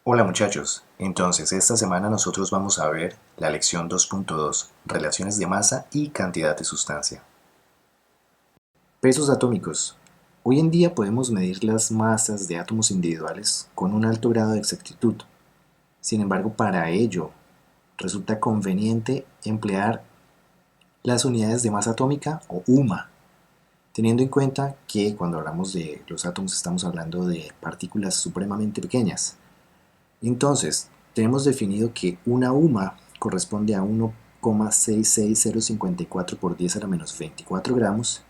Hola muchachos, entonces esta semana nosotros vamos a ver la lección 2.2, relaciones de masa y cantidad de sustancia. Pesos atómicos. Hoy en día podemos medir las masas de átomos individuales con un alto grado de exactitud. Sin embargo, para ello resulta conveniente emplear las unidades de masa atómica o UMA, teniendo en cuenta que cuando hablamos de los átomos estamos hablando de partículas supremamente pequeñas. Entonces, tenemos definido que una UMA corresponde a 1,66054 por 10 a la menos 24 gramos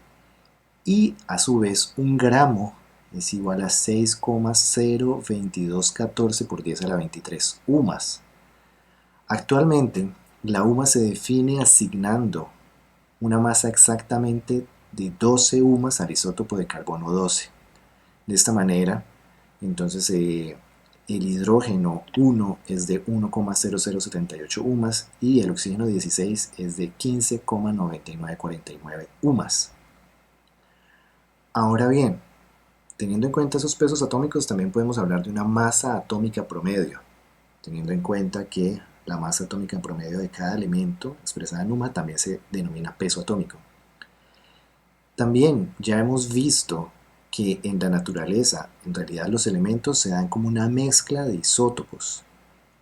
y a su vez un gramo es igual a 6,02214 por 10 a la 23 UMAS. Actualmente, la UMA se define asignando una masa exactamente de 12 UMAS al isótopo de carbono 12. De esta manera, entonces el hidrógeno 1 es de 1,0078 UMAS y el oxígeno 16 es de 15,9949 UMAS. Ahora bien, teniendo en cuenta esos pesos atómicos, también podemos hablar de una masa atómica promedio, teniendo en cuenta que la masa atómica promedio de cada elemento expresada en UMA también se denomina peso atómico. También ya hemos visto que en la naturaleza, en realidad los elementos se dan como una mezcla de isótopos.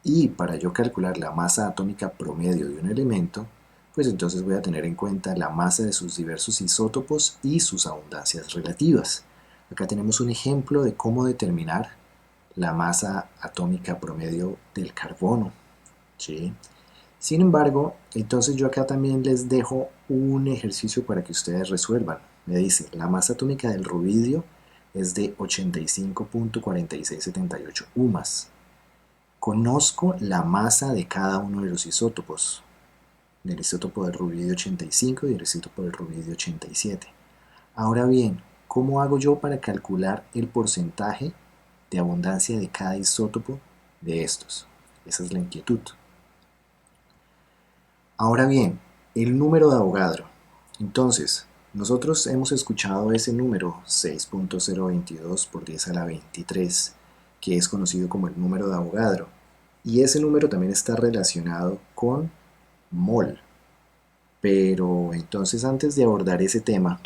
Y para yo calcular la masa atómica promedio de un elemento, pues entonces voy a tener en cuenta la masa de sus diversos isótopos y sus abundancias relativas. Acá tenemos un ejemplo de cómo determinar la masa atómica promedio del carbono. ¿Sí? Sin embargo, entonces yo acá también les dejo un ejercicio para que ustedes resuelvan. Me dice, la masa atómica del rubidio es de 85,4678 UMAS. Conozco la masa de cada uno de los isótopos, del isótopo del rubidio 85 y del isótopo del rubidio 87. Ahora bien, ¿cómo hago yo para calcular el porcentaje de abundancia de cada isótopo de estos? Esa es la inquietud. Ahora bien, el número de Avogadro. Entonces, nosotros hemos escuchado ese número 6,022 por 10 a la 23, que es conocido como el número de Avogadro. Y ese número también está relacionado con mol. Pero entonces antes de abordar ese tema,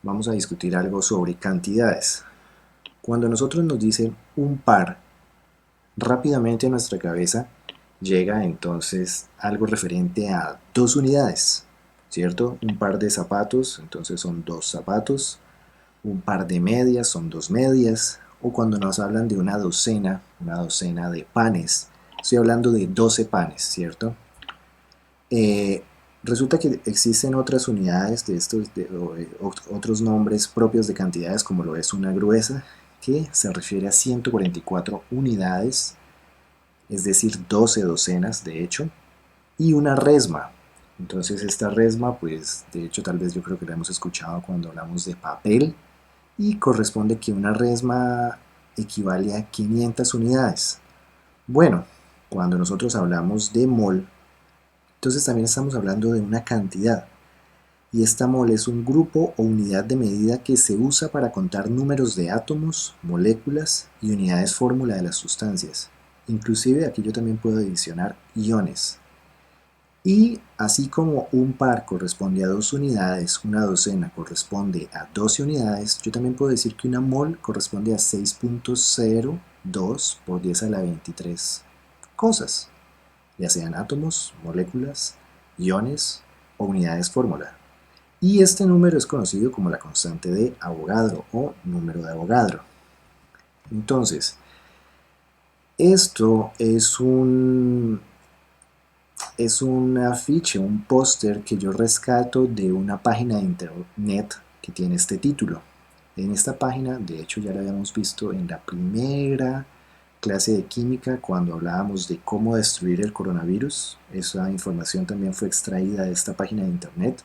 vamos a discutir algo sobre cantidades. Cuando nosotros nos dicen un par, rápidamente a nuestra cabeza llega entonces algo referente a dos unidades, ¿cierto? Un par de zapatos, entonces son dos zapatos, un par de medias son dos medias, o cuando nos hablan de una docena de panes, estoy hablando de 12 panes, ¿cierto? Eh, Resulta que existen otras unidades de estos, otros nombres propios de cantidades, como lo es una gruesa, que se refiere a 144 unidades, es decir, 12 docenas de hecho, y una resma. Entonces esta resma, pues de hecho tal vez yo creo que la hemos escuchado cuando hablamos de papel, y corresponde que una resma equivale a 500 unidades. Bueno, cuando nosotros hablamos de mol, entonces también estamos hablando de una cantidad. Y esta mol es un grupo o unidad de medida que se usa para contar números de átomos, moléculas y unidades fórmula de las sustancias. Inclusive aquí yo también puedo adicionar iones. Y así como un par corresponde a 2 unidades, una docena corresponde a 12 unidades, yo también puedo decir que una mol corresponde a 6,02 por 10 a la 23 cosas, ya sean átomos, moléculas, iones o unidades fórmula. Y este número es conocido como la constante de Avogadro o número de Avogadro. Entonces, esto es un afiche, un póster que yo rescato de una página de internet que tiene este título. En esta página, de hecho ya la habíamos visto en la primera clase de química cuando hablábamos de cómo destruir el coronavirus. Esa información también fue extraída de esta página de internet,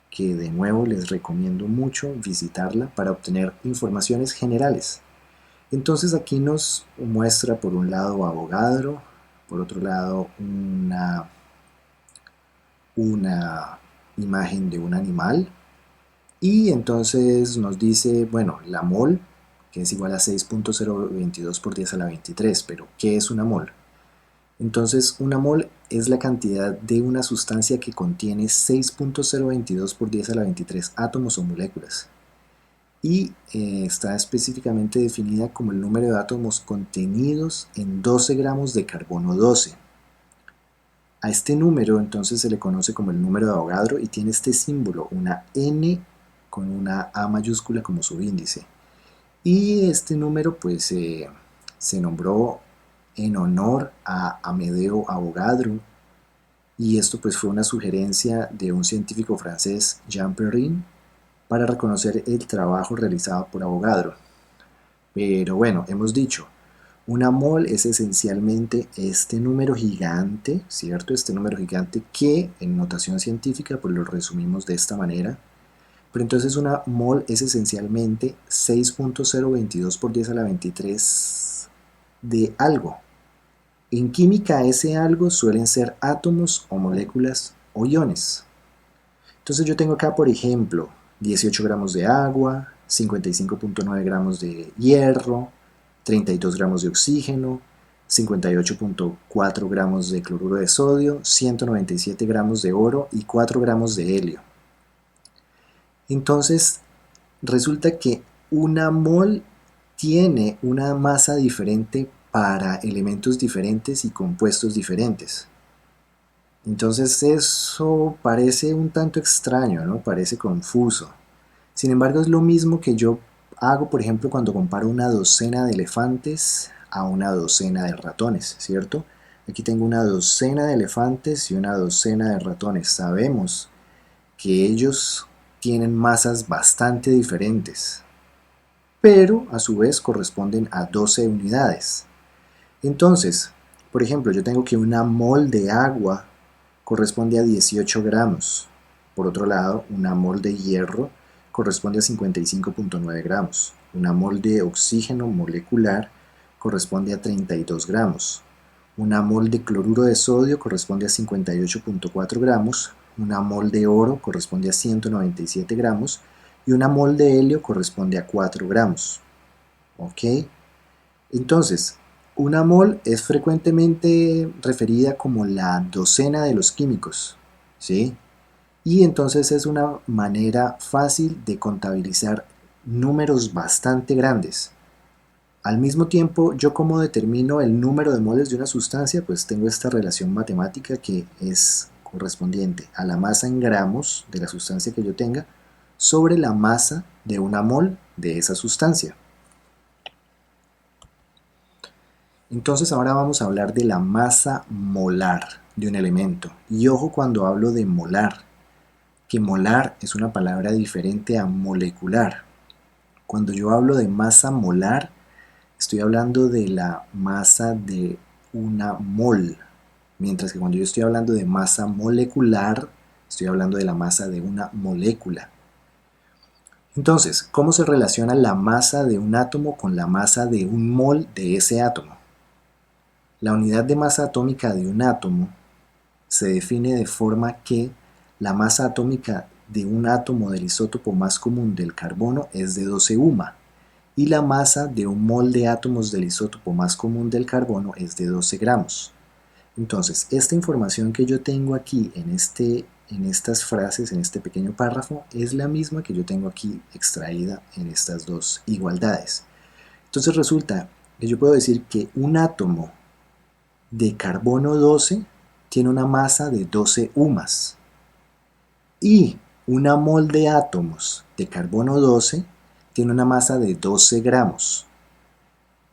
que de nuevo les recomiendo mucho visitarla para obtener informaciones generales. Entonces aquí nos muestra por un lado Avogadro, por otro lado una imagen de un animal, y entonces nos dice, bueno, la mol, que es igual a 6.022 por 10 a la 23, pero ¿qué es una mol? Entonces, una mol es la cantidad de una sustancia que contiene 6.022 por 10 a la 23 átomos o moléculas. Y está específicamente definida como el número de átomos contenidos en 12 gramos de carbono 12. A este número entonces se le conoce como el número de Avogadro y tiene este símbolo, una N con una A mayúscula como subíndice. Y este número pues se nombró en honor a Amedeo Avogadro, y esto pues fue una sugerencia de un científico francés, Jean Perrin, para reconocer el trabajo realizado por Avogadro. Pero bueno, hemos dicho, una mol es esencialmente este número gigante, ¿cierto? Este número gigante que en notación científica pues lo resumimos de esta manera. Pero entonces una mol es esencialmente 6.022 por 10 a la 23 de algo. En química ese algo suelen ser átomos o moléculas o iones. Entonces yo tengo acá, por ejemplo, 18 gramos de agua, 55.9 gramos de hierro, 32 gramos de oxígeno, 58.4 gramos de cloruro de sodio, 197 gramos de oro y 4 gramos de helio. Entonces, resulta que una mol tiene una masa diferente para elementos diferentes y compuestos diferentes. Entonces eso parece un tanto extraño, ¿no? Parece confuso. Sin embargo, es lo mismo que yo hago, por ejemplo, cuando comparo una docena de elefantes a una docena de ratones, ¿cierto? Aquí tengo una docena de elefantes y una docena de ratones. Sabemos que ellos tienen masas bastante diferentes, pero a su vez corresponden a 12 unidades. Entonces, por ejemplo, yo tengo que una mol de agua corresponde a 18 gramos. Por otro lado, una mol de hierro corresponde a 55.9 gramos. Una mol de oxígeno molecular corresponde a 32 gramos. Una mol de cloruro de sodio corresponde a 58.4 gramos. Una mol de oro corresponde a 197 gramos. Y una mol de helio corresponde a 4 gramos. ¿Ok? Entonces, una mol es frecuentemente referida como la docena de los químicos, ¿sí? Y entonces es una manera fácil de contabilizar números bastante grandes. Al mismo tiempo, yo como determino el número de moles de una sustancia, pues tengo esta relación matemática que es correspondiente a la masa en gramos de la sustancia que yo tenga sobre la masa de una mol de esa sustancia. Entonces ahora vamos a hablar de la masa molar de un elemento. Y ojo cuando hablo de molar, que molar es una palabra diferente a molecular. Cuando yo hablo de masa molar, estoy hablando de la masa de una mol, mientras que cuando yo estoy hablando de masa molecular, estoy hablando de la masa de una molécula. Entonces, ¿cómo se relaciona la masa de un átomo con la masa de un mol de ese átomo? La unidad de masa atómica de un átomo se define de forma que la masa atómica de un átomo del isótopo más común del carbono es de 12 UMA y la masa de un mol de átomos del isótopo más común del carbono es de 12 gramos. Entonces, esta información que yo tengo aquí en estas frases, en este pequeño párrafo, es la misma que yo tengo aquí extraída en estas dos igualdades. Entonces resulta que yo puedo decir que un átomo de carbono 12 tiene una masa de 12 UMAS y una mol de átomos de carbono 12 tiene una masa de 12 gramos.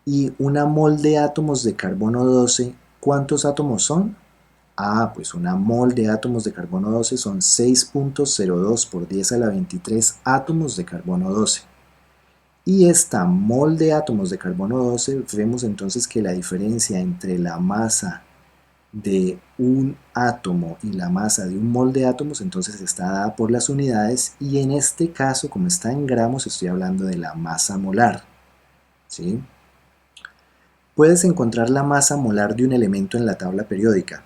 Y una mol de átomos de carbono 12, ¿cuántos átomos son? Pues una mol de átomos de carbono 12 son 6.02 por 10 a la 23 átomos de carbono 12. Y esta mol de átomos de carbono 12, vemos entonces que la diferencia entre la masa de un átomo y la masa de un mol de átomos entonces está dada por las unidades, y en este caso, como está en gramos, estoy hablando de la masa molar, ¿sí? Puedes encontrar la masa molar de un elemento en la tabla periódica.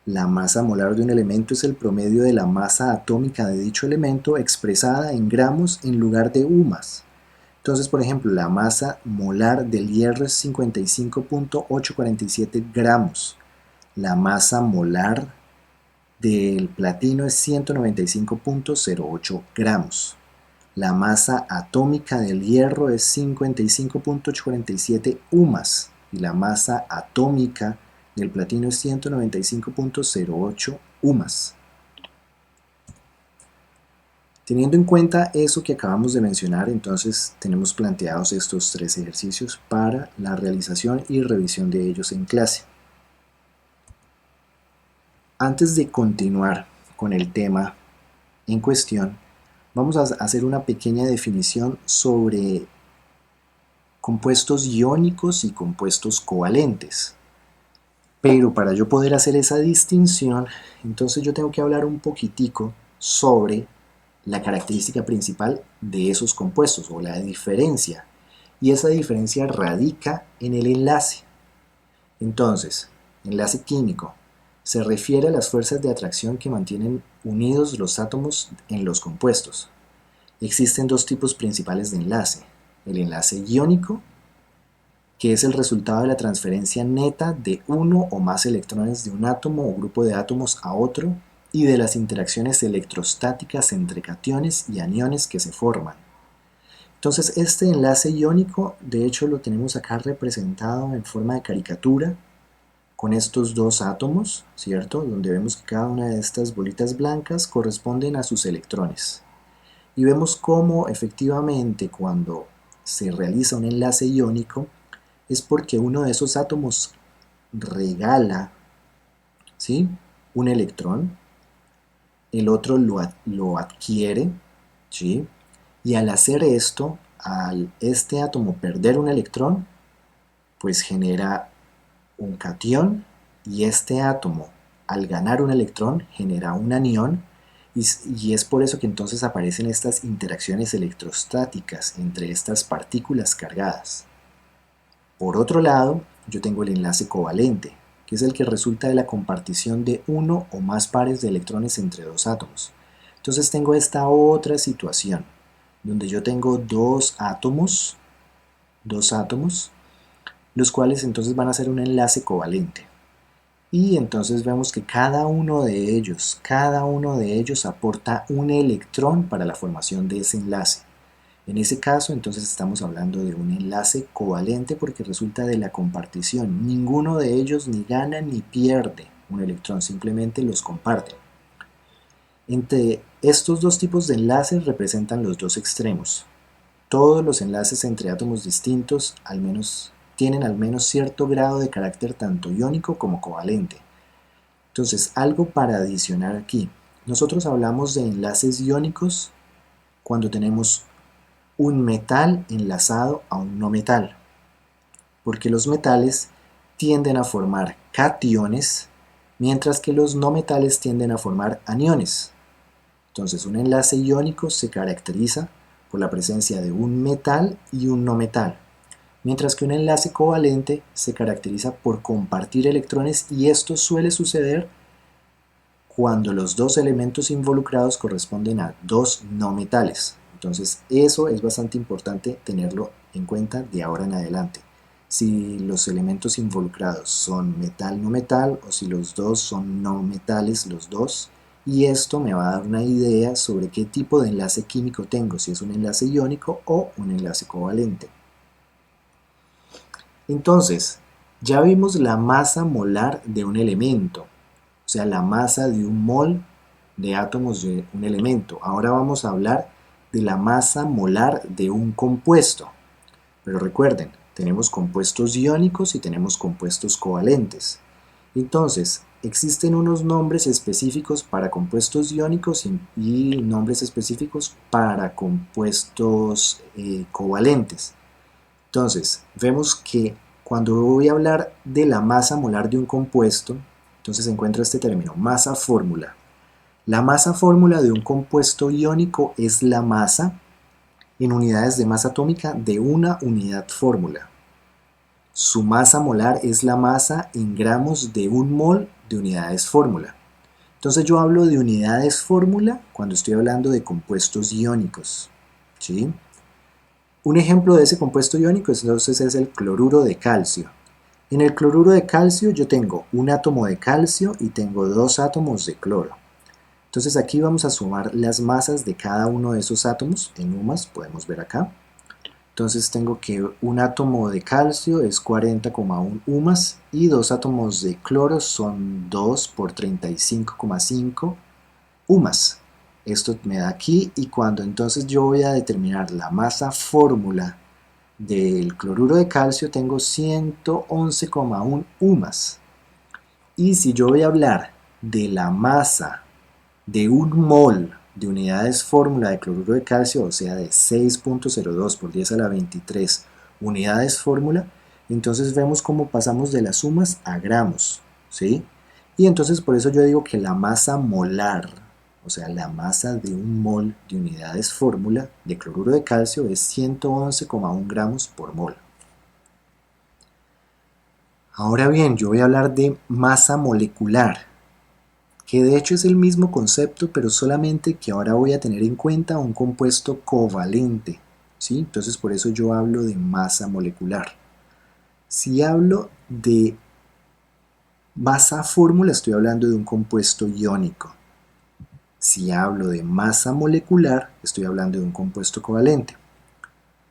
La masa molar de un elemento es el promedio de la masa atómica de dicho elemento expresada en gramos en lugar de UMAS. Entonces, por ejemplo, la masa molar del hierro es 55.847 gramos. La masa molar del platino es 195.08 gramos. La masa atómica del hierro es 55.847 UMAS y la masa atómica del platino es 195.08 UMAS. Teniendo en cuenta eso que acabamos de mencionar, entonces tenemos planteados estos 3 ejercicios para la realización y revisión de ellos en clase. Antes de continuar con el tema en cuestión, vamos a hacer una pequeña definición sobre compuestos iónicos y compuestos covalentes. Pero para yo poder hacer esa distinción, entonces yo tengo que hablar un poquitico sobre la característica principal de esos compuestos o la diferencia. Y esa diferencia radica en el enlace. Entonces, enlace químico se refiere a las fuerzas de atracción que mantienen unidos los átomos en los compuestos. Existen 2 tipos principales de enlace: el enlace iónico, que es el resultado de la transferencia neta de uno o más electrones de un átomo o grupo de átomos a otro y de las interacciones electrostáticas entre cationes y aniones que se forman. Entonces este enlace iónico, de hecho, lo tenemos acá representado en forma de caricatura con estos 2 átomos, ¿cierto? Donde vemos que cada una de estas bolitas blancas corresponden a sus electrones. Y vemos cómo efectivamente cuando se realiza un enlace iónico es porque uno de esos átomos regala, ¿sí?, un electrón, el otro lo adquiere, ¿sí?, y al hacer esto, al este átomo perder un electrón, pues genera un catión, y este átomo, al ganar un electrón, genera un anión, y es por eso que entonces aparecen estas interacciones electrostáticas entre estas partículas cargadas. Por otro lado, yo tengo el enlace covalente, que es el que resulta de la compartición de uno o más pares de electrones entre 2 átomos. Entonces tengo esta otra situación, donde yo tengo dos átomos, los cuales entonces van a hacer un enlace covalente. Y entonces vemos que cada uno de ellos aporta un electrón para la formación de ese enlace. En ese caso, entonces estamos hablando de un enlace covalente porque resulta de la compartición. Ninguno de ellos ni gana ni pierde un electrón, simplemente los comparten. Entre estos 2 tipos de enlaces representan los 2 extremos. Todos los enlaces entre átomos distintos tienen al menos cierto grado de carácter tanto iónico como covalente. Entonces, algo para adicionar aquí. Nosotros hablamos de enlaces iónicos cuando tenemos un metal enlazado a un no metal, porque los metales tienden a formar cationes, mientras que los no metales tienden a formar aniones. Entonces, un enlace iónico se caracteriza por la presencia de un metal y un no metal, mientras que un enlace covalente se caracteriza por compartir electrones, y esto suele suceder cuando los 2 elementos involucrados corresponden a 2 no metales. Entonces eso es bastante importante tenerlo en cuenta de ahora en adelante. Si los elementos involucrados son metal no metal o si los 2 son no metales los 2, y esto me va a dar una idea sobre qué tipo de enlace químico tengo, si es un enlace iónico o un enlace covalente. Entonces, ya vimos la masa molar de un elemento, o sea, la masa de un mol de átomos de un elemento. Ahora vamos a hablar de la masa molar de un compuesto. Pero recuerden, tenemos compuestos iónicos y tenemos compuestos covalentes. Entonces, existen unos nombres específicos para compuestos iónicos y nombres específicos para compuestos covalentes. Entonces, vemos que cuando voy a hablar de la masa molar de un compuesto, entonces encuentro este término, masa fórmula. La masa fórmula de un compuesto iónico es la masa en unidades de masa atómica de una unidad fórmula. Su masa molar es la masa en gramos de un mol de unidades fórmula. Entonces yo hablo de unidades fórmula cuando estoy hablando de compuestos iónicos, ¿sí? Un ejemplo de ese compuesto iónico entonces es el cloruro de calcio. En el cloruro de calcio yo tengo un átomo de calcio y tengo dos átomos de cloro. Entonces aquí vamos a sumar las masas de cada uno de esos átomos en UMAS, podemos ver acá. Entonces tengo que un átomo de calcio es 40,1 UMAS y dos átomos de cloro son 2 por 35,5 UMAS. Esto me da aquí, y cuando entonces yo voy a determinar la masa fórmula del cloruro de calcio tengo 111,1 UMAS. Y si yo voy a hablar de la masa de un mol de unidades fórmula de cloruro de calcio, o sea de 6.02 por 10 a la 23 unidades fórmula, entonces vemos cómo pasamos de las sumas a gramos, ¿sí? Y entonces por eso yo digo que la masa molar, o sea la masa de un mol de unidades fórmula de cloruro de calcio es 111,1 gramos por mol. Ahora bien, yo voy a hablar de masa molecular, que de hecho es el mismo concepto, pero solamente que ahora voy a tener en cuenta un compuesto covalente, ¿sí? Entonces por eso yo hablo de masa molecular. Si hablo de masa fórmula, estoy hablando de un compuesto iónico. Si hablo de masa molecular, estoy hablando de un compuesto covalente.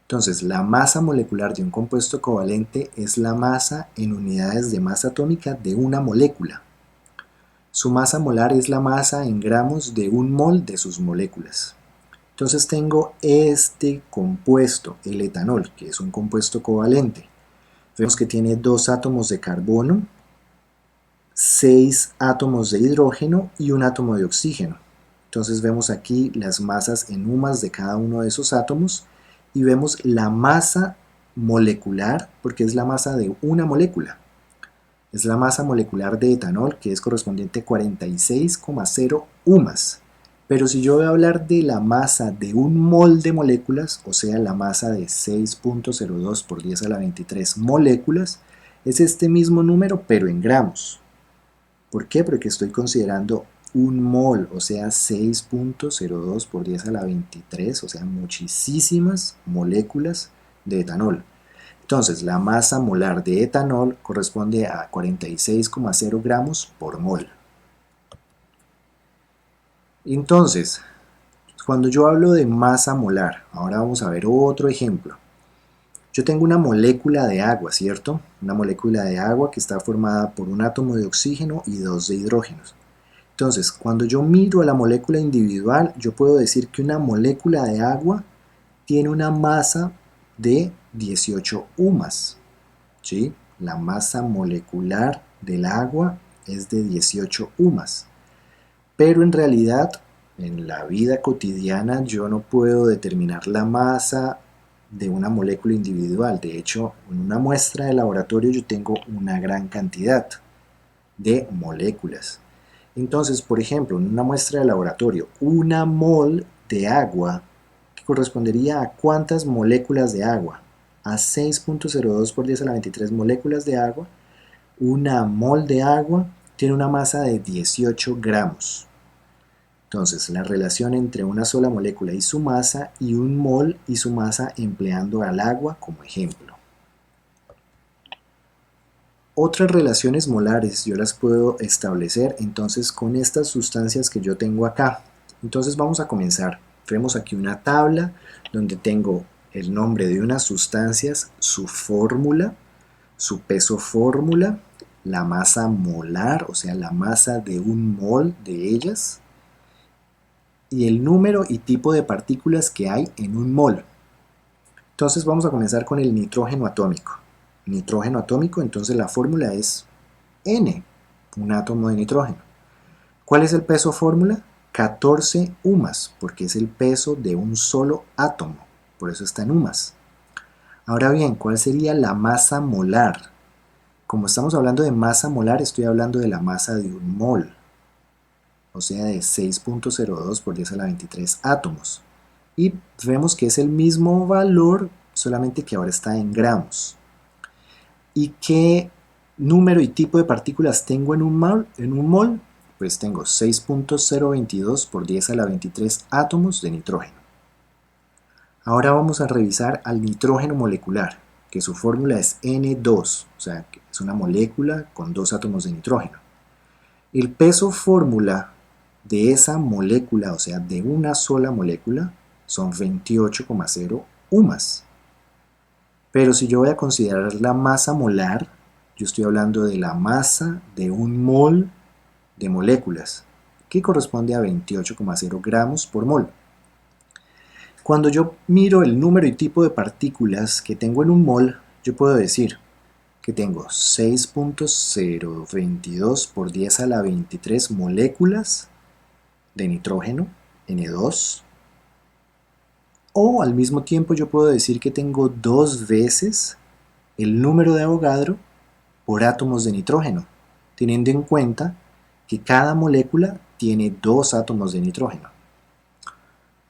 Entonces, la masa molecular de un compuesto covalente es la masa en unidades de masa atómica de una molécula. Su masa molar es la masa en gramos de un mol de sus moléculas. Entonces tengo este compuesto, el etanol, que es un compuesto covalente. Vemos que tiene 2 átomos de carbono, 6 átomos de hidrógeno y un átomo de oxígeno. Entonces vemos aquí las masas en UMAS de cada uno de esos átomos y vemos la masa molecular, porque es la masa de una molécula. Es la masa molecular de etanol, que es correspondiente a 46,0 UMAS. Pero si yo voy a hablar de la masa de un mol de moléculas, o sea, la masa de 6.02 por 10 a la 23 moléculas, es este mismo número, pero en gramos. ¿Por qué? Porque estoy considerando un mol, o sea, 6.02 por 10 a la 23, o sea, muchísimas moléculas de etanol. Entonces, la masa molar de etanol corresponde a 46,0 gramos por mol. Entonces, cuando yo hablo de masa molar, ahora vamos a ver otro ejemplo. Yo tengo una molécula de agua, ¿cierto? Una molécula de agua que está formada por un átomo de oxígeno y 2 de hidrógenos. Entonces, cuando yo miro a la molécula individual, yo puedo decir que una molécula de agua tiene una masa de 18 UMAS. ¿Sí? La masa molecular del agua es de 18 UMAS. Pero en realidad, en la vida cotidiana, yo no puedo determinar la masa de una molécula individual. De hecho, en una muestra de laboratorio yo tengo una gran cantidad de moléculas. Entonces, por ejemplo, en una muestra de laboratorio, una mol de agua que correspondería a ¿cuántas moléculas de agua? A 6.02 por 10 a la 23 moléculas de agua. Una mol de agua tiene una masa de 18 gramos. Entonces, la relación entre una sola molécula y su masa, y un mol y su masa empleando al agua como ejemplo. Otras relaciones molares yo las puedo establecer entonces con estas sustancias que yo tengo acá. Entonces vamos a comenzar. Vemos aquí una tabla donde tengo el nombre de unas sustancias, su fórmula, su peso fórmula, la masa molar, o sea la masa de un mol de ellas, y el número y tipo de partículas que hay en un mol. Entonces vamos a comenzar con el nitrógeno atómico. Nitrógeno atómico, entonces la fórmula es N, un átomo de nitrógeno. ¿Cuál es el peso fórmula? 14 UMAS, porque es el peso de un solo átomo, por eso está en UMAS. Ahora bien, ¿cuál sería la masa molar? Como estamos hablando de masa molar, estoy hablando de la masa de un mol, o sea de 6.02 por 10 a la 23 átomos. Y vemos que es el mismo valor, solamente que ahora está en gramos. ¿Y qué número y tipo de partículas tengo en un mol? Pues tengo 6.022 por 10 a la 23 átomos de nitrógeno. Ahora vamos a revisar al nitrógeno molecular, que su fórmula es N2, o sea, que es una molécula con dos átomos de nitrógeno. El peso fórmula de esa molécula, o sea, de una sola molécula, son 28,0 UMAS. Pero si yo voy a considerar la masa molar, yo estoy hablando de la masa de un mol de moléculas, que corresponde a 28,0 gramos por mol. Cuando yo miro el número y tipo de partículas que tengo en un mol, yo puedo decir que tengo 6.022 por 10 a la 23 moléculas de nitrógeno, N2, o al mismo tiempo yo puedo decir que tengo dos veces el número de Avogadro por átomos de nitrógeno, teniendo en cuenta que cada molécula tiene dos átomos de nitrógeno.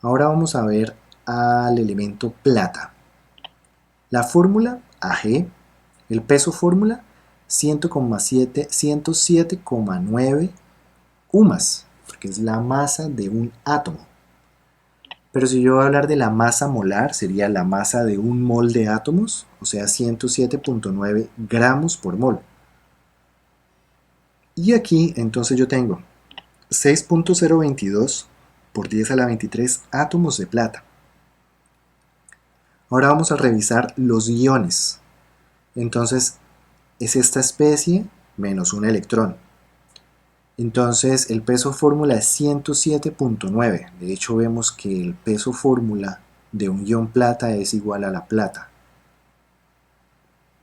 Ahora vamos a ver al elemento plata. La fórmula Ag, el peso fórmula 107,9 UMAS, porque es la masa de un átomo. Pero si yo voy a hablar de la masa molar, sería la masa de un mol de átomos, o sea 107,9 gramos por mol. Y aquí entonces yo tengo 6.022 por 10 a la 23 átomos de plata. Ahora vamos a revisar los iones. Entonces es esta especie menos un electrón. Entonces el peso fórmula es 107,9. De hecho vemos que el peso fórmula de un ion plata es igual a la plata.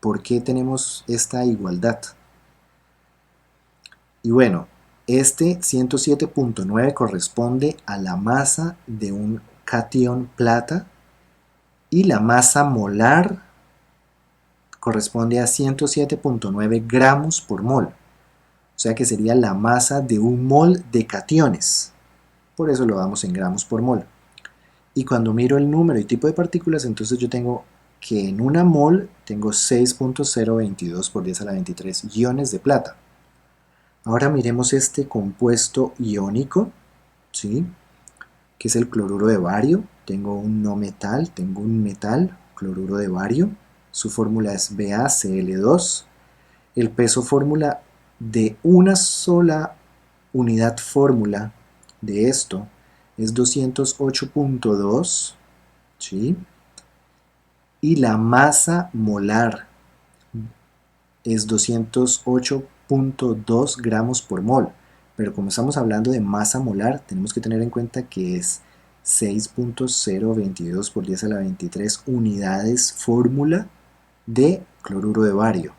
¿Por qué tenemos esta igualdad? Y bueno, este 107,9 corresponde a la masa de un catión plata y la masa molar corresponde a 107,9 gramos por mol. O sea que sería la masa de un mol de cationes. Por eso lo damos en gramos por mol. Y cuando miro el número y tipo de partículas, entonces yo tengo que en una mol tengo 6.022 por 10 a la 23 iones de plata. Ahora miremos este compuesto iónico, ¿sí? Que es el cloruro de bario. Tengo un no metal, tengo un metal, cloruro de bario. Su fórmula es BaCl2. El peso fórmula de una sola unidad fórmula de esto es 208,2, ¿sí? Y la masa molar es 208,2 gramos por mol. Pero como estamos hablando de masa molar, tenemos que tener en cuenta que es 6.022 por 10 a la 23 unidades fórmula de cloruro de bario.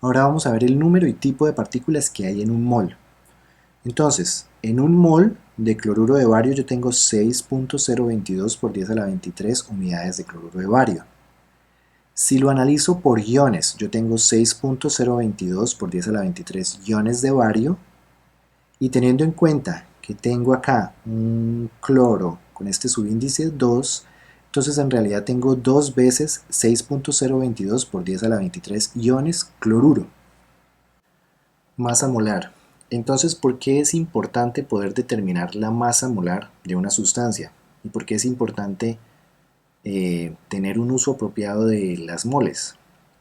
Ahora vamos a ver el número y tipo de partículas que hay en un mol. Entonces, en un mol de cloruro de bario yo tengo 6.022 por 10 a la 23 unidades de cloruro de bario. Si lo analizo por iones, yo tengo 6.022 por 10 a la 23 iones de bario, y teniendo en cuenta que tengo acá un cloro con este subíndice 2, entonces en realidad tengo dos veces 6.022 por 10 a la 23 iones cloruro. Masa molar. Entonces, ¿por qué es importante poder determinar la masa molar de una sustancia? ¿Y por qué es importante tener un uso apropiado de las moles?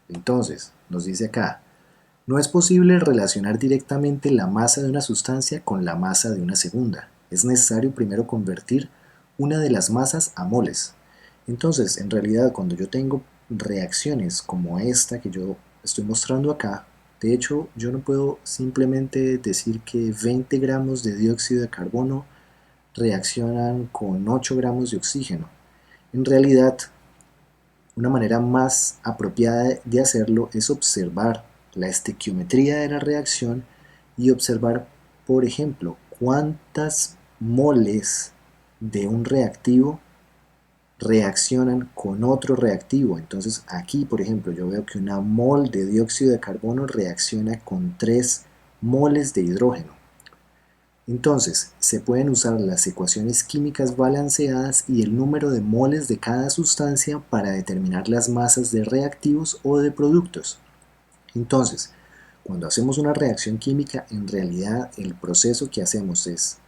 Entonces, nos dice acá, no es posible relacionar directamente la masa de una sustancia con la masa de una segunda. Es necesario primero convertir una de las masas a moles. Entonces, en realidad, cuando yo tengo reacciones como esta que yo estoy mostrando acá, de hecho, yo no puedo simplemente decir que 20 gramos de dióxido de carbono reaccionan con 8 gramos de oxígeno. En realidad, una manera más apropiada de hacerlo es observar la estequiometría de la reacción y observar, por ejemplo, cuántas moles de un reactivo reaccionan con otro reactivo. Entonces aquí, por ejemplo, yo veo que una mol de dióxido de carbono reacciona con 3 moles de hidrógeno. Entonces, se pueden usar las ecuaciones químicas balanceadas y el número de moles de cada sustancia para determinar las masas de reactivos o de productos. Entonces, cuando hacemos una reacción química, en realidad el proceso que hacemos es,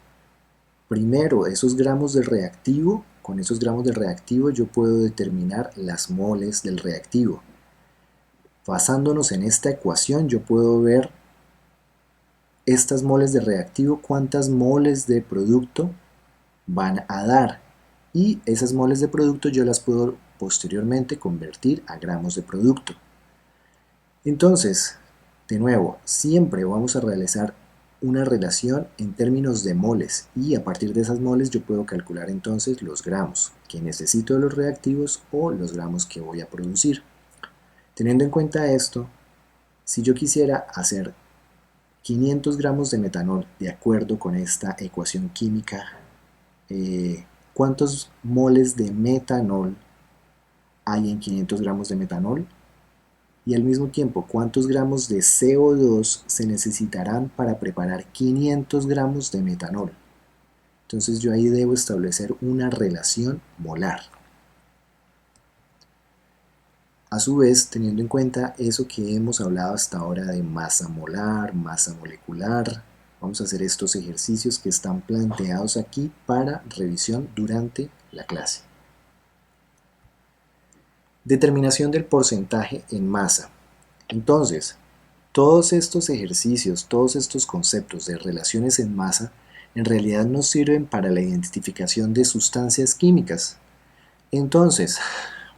primero, esos gramos del reactivo con esos gramos del reactivo yo puedo determinar las moles del reactivo. Basándonos en esta ecuación yo puedo ver estas moles de reactivo, cuántas moles de producto van a dar, y esas moles de producto yo las puedo posteriormente convertir a gramos de producto. Entonces, de nuevo, siempre vamos a realizar una relación en términos de moles, y a partir de esas moles yo puedo calcular entonces los gramos que necesito de los reactivos o los gramos que voy a producir. Teniendo en cuenta esto, si yo quisiera hacer 500 gramos de metanol de acuerdo con esta ecuación química, ¿cuántos moles de metanol hay en 500 gramos de metanol? Y al mismo tiempo, ¿cuántos gramos de CO2 se necesitarán para preparar 500 gramos de metanol? Entonces yo ahí debo establecer una relación molar. A su vez, teniendo en cuenta eso que hemos hablado hasta ahora de masa molar, masa molecular, vamos a hacer estos ejercicios que están planteados aquí para revisión durante la clase. Determinación del porcentaje en masa. Entonces, todos estos ejercicios, todos estos conceptos de relaciones en masa, en realidad nos sirven para la identificación de sustancias químicas. Entonces,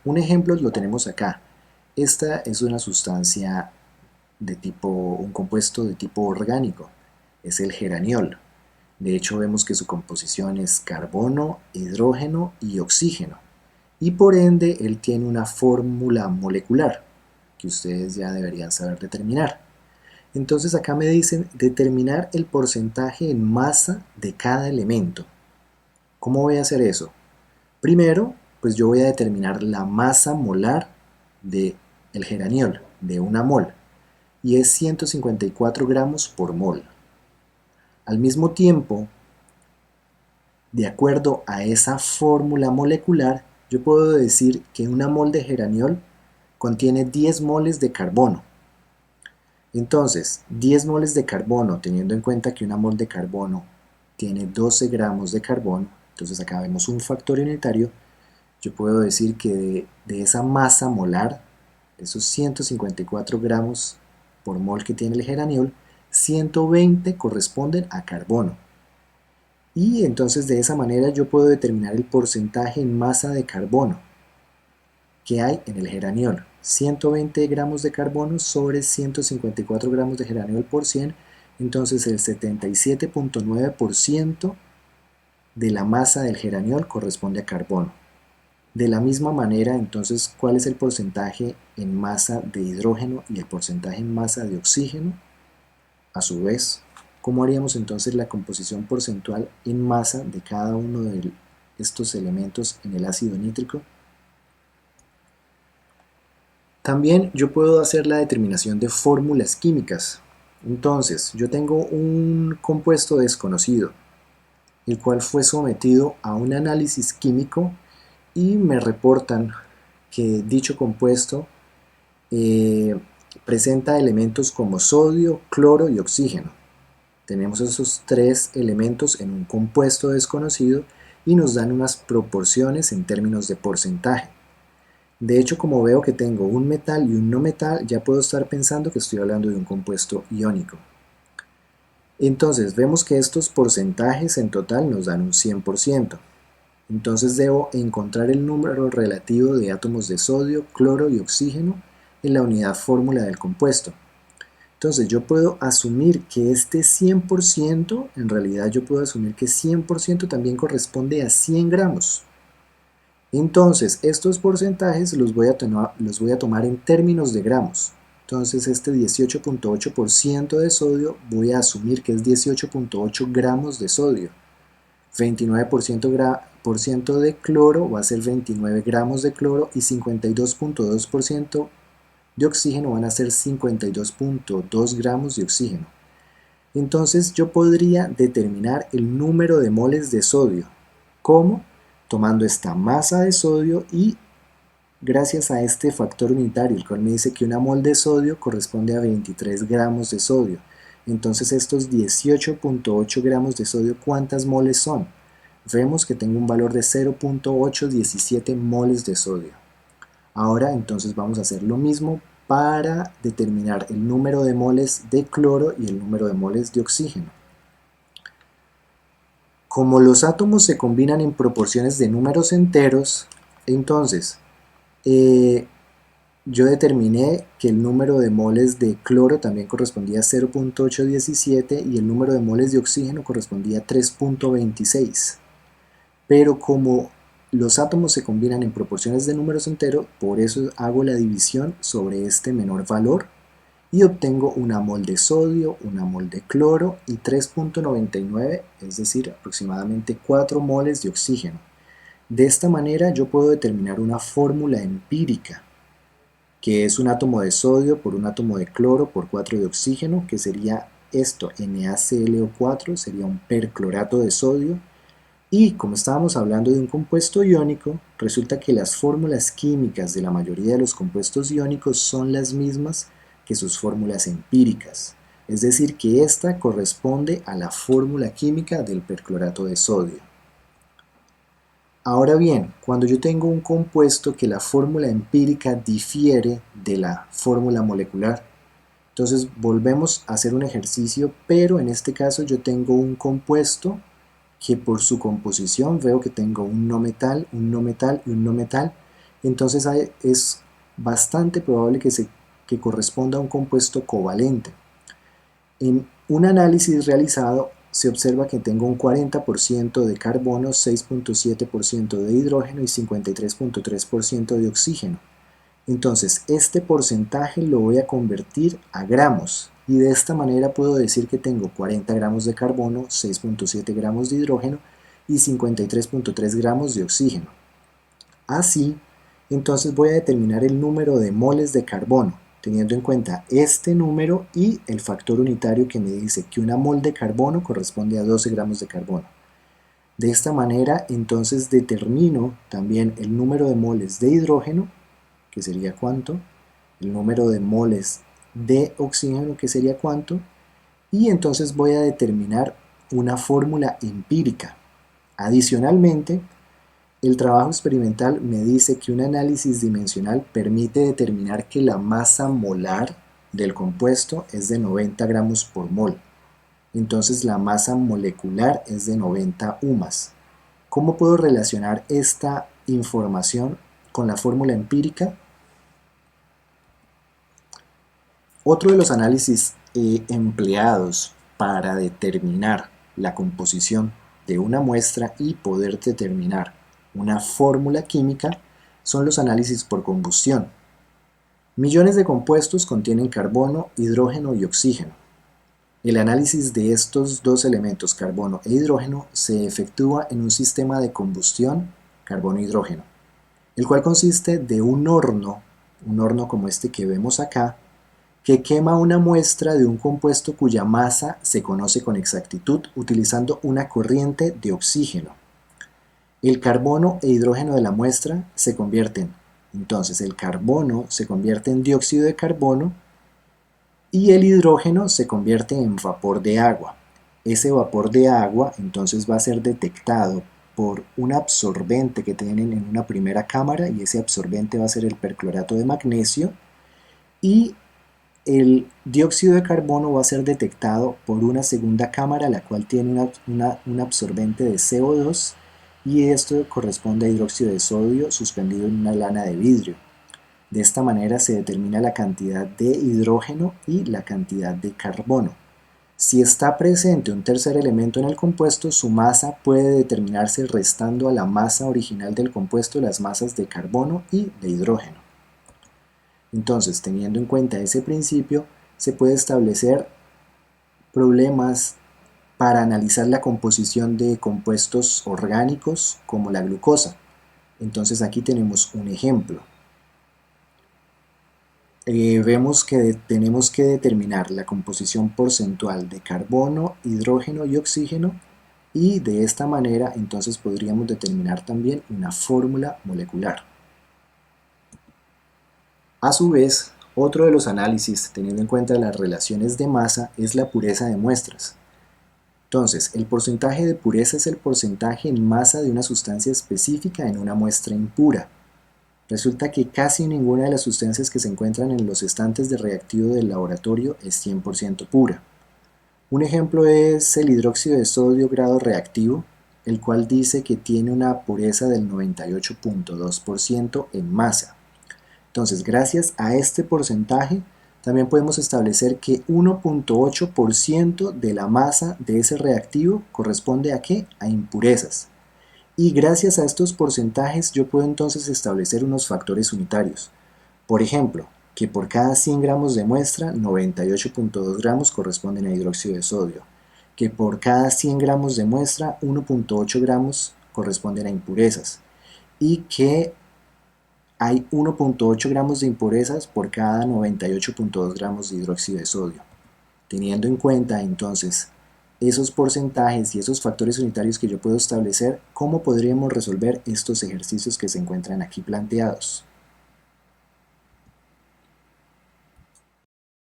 un ejemplo lo tenemos acá. Esta es una sustancia de tipo, un compuesto de tipo orgánico, es el geraniol. De hecho vemos que su composición es carbono, hidrógeno y oxígeno. Y por ende él tiene una fórmula molecular que ustedes ya deberían saber determinar. Entonces acá me dicen determinar el porcentaje en masa de cada elemento. ¿Cómo voy a hacer eso? Primero, pues yo voy a determinar la masa molar del geraniol, de una mol, y es 154 gramos por mol. Al mismo tiempo, de acuerdo a esa fórmula molecular, yo puedo decir que una mol de geraniol contiene 10 moles de carbono. Entonces, 10 moles de carbono, teniendo en cuenta que una mol de carbono tiene 12 gramos de carbono, entonces acá vemos un factor unitario, yo puedo decir que de esa masa molar, esos 154 gramos por mol que tiene el geraniol, 120 corresponden a carbono. Y entonces de esa manera yo puedo determinar el porcentaje en masa de carbono que hay en el geraniol. 120 gramos de carbono sobre 154 gramos de geraniol por 100, entonces el 77.9% de la masa del geraniol corresponde a carbono. De la misma manera, entonces, ¿cuál es el porcentaje en masa de hidrógeno y el porcentaje en masa de oxígeno? A su vez, ¿cómo haríamos entonces la composición porcentual en masa de cada uno de estos elementos en el ácido nítrico? También yo puedo hacer la determinación de fórmulas químicas. Entonces, yo tengo un compuesto desconocido, el cual fue sometido a un análisis químico y me reportan que dicho compuesto presenta elementos como sodio, cloro y oxígeno. Tenemos esos tres elementos en un compuesto desconocido y nos dan unas proporciones en términos de porcentaje. De hecho, como veo que tengo un metal y un no metal, ya puedo estar pensando que estoy hablando de un compuesto iónico. Entonces, vemos que estos porcentajes en total nos dan un 100%. Entonces debo encontrar el número relativo de átomos de sodio, cloro y oxígeno en la unidad fórmula del compuesto. Entonces yo puedo asumir que este 100%, en realidad yo puedo asumir que 100% también corresponde a 100 gramos. Entonces estos porcentajes los voy a tomar en términos de gramos. Entonces este 18.8% de sodio voy a asumir que es 18.8 gramos de sodio. 29% de cloro va a ser 29 gramos de cloro y 52.2% de oxígeno van a ser 52.2 gramos de oxígeno. Entonces yo podría determinar el número de moles de sodio. ¿Cómo? Tomando esta masa de sodio y gracias a este factor unitario, el cual me dice que una mol de sodio corresponde a 23 gramos de sodio. Entonces estos 18.8 gramos de sodio, ¿cuántas moles son? vemos que tengo un valor de 0.817 moles de sodio. Ahora entonces vamos a hacer lo mismo para determinar el número de moles de cloro y el número de moles de oxígeno. Como los átomos se combinan en proporciones de números enteros, entonces yo determiné que el número de moles de cloro también correspondía a 0.817 y el número de moles de oxígeno correspondía a 3.26. Pero como los átomos se combinan en proporciones de números enteros, por eso hago la división sobre este menor valor y obtengo una mol de sodio, una mol de cloro y 3.99, es decir, aproximadamente 4 moles de oxígeno. De esta manera yo puedo determinar una fórmula empírica, que es un átomo de sodio por un átomo de cloro por 4 de oxígeno, que sería esto, NaClO4, sería un perclorato de sodio. Y como estábamos hablando de un compuesto iónico, resulta que las fórmulas químicas de la mayoría de los compuestos iónicos son las mismas que sus fórmulas empíricas. Es decir, que esta corresponde a la fórmula química del perclorato de sodio. Ahora bien, cuando yo tengo un compuesto que la fórmula empírica difiere de la fórmula molecular, entonces volvemos a hacer un ejercicio, pero en este caso yo tengo un compuesto que por su composición veo que tengo un no metal, un no metal y un no metal, entonces es bastante probable que corresponda a un compuesto covalente. En un análisis realizado se observa que tengo un 40% de carbono, 6.7% de hidrógeno y 53.3% de oxígeno. Entonces este porcentaje lo voy a convertir a gramos y de esta manera puedo decir que tengo 40 gramos de carbono, 6.7 gramos de hidrógeno y 53.3 gramos de oxígeno. Así, entonces voy a determinar el número de moles de carbono, teniendo en cuenta este número y el factor unitario que me dice que una mol de carbono corresponde a 12 gramos de carbono. De esta manera, entonces determino también el número de moles de hidrógeno, que sería cuánto, el número de moles de oxígeno, que sería cuánto, y entonces voy a determinar una fórmula empírica. Adicionalmente, el trabajo experimental me dice que un análisis dimensional permite determinar que la masa molar del compuesto es de 90 gramos por mol. Entonces la masa molecular es de 90 UMAS. ¿Cómo puedo relacionar esta información con la fórmula empírica? Otro de los análisis empleados para determinar la composición de una muestra y poder determinar una fórmula química son los análisis por combustión. Millones de compuestos contienen carbono, hidrógeno y oxígeno. El análisis de estos dos elementos, carbono e hidrógeno, se efectúa en un sistema de combustión carbono-hidrógeno, el cual consiste de un horno como este que vemos acá, que quema una muestra de un compuesto cuya masa se conoce con exactitud utilizando una corriente de oxígeno. El carbono e hidrógeno de la muestra se convierten, entonces el carbono se convierte en dióxido de carbono y el hidrógeno se convierte en vapor de agua. Ese vapor de agua entonces va a ser detectado por un absorbente que tienen en una primera cámara y ese absorbente va a ser el perclorato de magnesio y el dióxido de carbono va a ser detectado por una segunda cámara, la cual tiene un absorbente de CO2 y esto corresponde a hidróxido de sodio suspendido en una lana de vidrio. De esta manera se determina la cantidad de hidrógeno y la cantidad de carbono. Si está presente un tercer elemento en el compuesto, su masa puede determinarse restando a la masa original del compuesto las masas de carbono y de hidrógeno. Entonces, teniendo en cuenta ese principio, se puede establecer problemas para analizar la composición de compuestos orgánicos como la glucosa. Entonces aquí tenemos un ejemplo. Vemos que tenemos que determinar la composición porcentual de carbono, hidrógeno y oxígeno y de esta manera entonces podríamos determinar también una fórmula molecular. A su vez, otro de los análisis teniendo en cuenta las relaciones de masa es la pureza de muestras. Entonces, el porcentaje de pureza es el porcentaje en masa de una sustancia específica en una muestra impura. Resulta que casi ninguna de las sustancias que se encuentran en los estantes de reactivo del laboratorio es 100% pura. Un ejemplo es el hidróxido de sodio grado reactivo, el cual dice que tiene una pureza del 98.2% en masa. Entonces, gracias a este porcentaje, también podemos establecer que 1.8% de la masa de ese reactivo corresponde ¿a qué? A impurezas. Y gracias a estos porcentajes yo puedo entonces establecer unos factores unitarios. Por ejemplo, que por cada 100 gramos de muestra, 98.2 gramos corresponden a hidróxido de sodio. Que por cada 100 gramos de muestra, 1.8 gramos corresponden a impurezas. Y que hay 1.8 gramos de impurezas por cada 98.2 gramos de hidróxido de sodio. Teniendo en cuenta entonces esos porcentajes y esos factores unitarios que yo puedo establecer, ¿cómo podríamos resolver estos ejercicios que se encuentran aquí planteados?